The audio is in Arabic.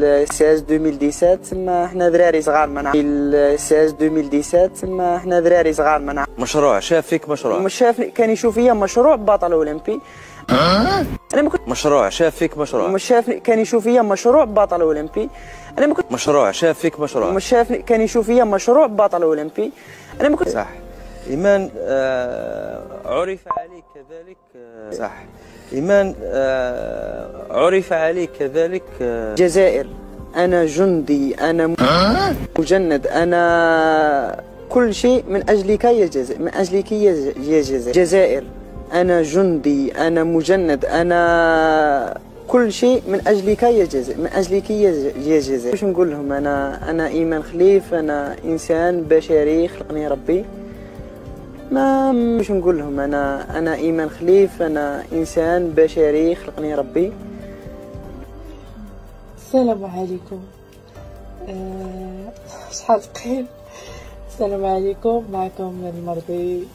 السياج 2017 تما حنا دراري صغار ما نعرف السياج 2017 تما حنا دراري صغار ما نعرف. مشروع شاف فيك مشروع. مش شاف كان يشوف فيا مشروع بطل اولمبي. انا ما كنت مشروع شاف فيك مشروع. مش شاف كان يشوف فيا مشروع بطل اولمبي. انا ما كنت مشروع شاف فيك مشروع. مش شاف كان يشوف فيا مشروع بطل اولمبي. انا ما كنت صح. إيمان عرف عليك كذلك صح. إيمان عرف عليك كذلك الجزائر. أنا جندي، أنا مجند، أنا كل شيء من أجلك يا جزائر، من أجلك يا جزائر. الجزائر أنا جندي، أنا مجند، أنا كل شيء من أجلك يا جزائر، من أجلك يا جزائر. واش نقول لهم؟ أنا إيمان خليف، أنا إنسان بشري خلقني ربي. ما مش نقول لهم أنا إيمان خليف، أنا إنسان بشري خلقني ربي. السلام عليكم. شحال بخير. السلام عليكم، معكم المرضي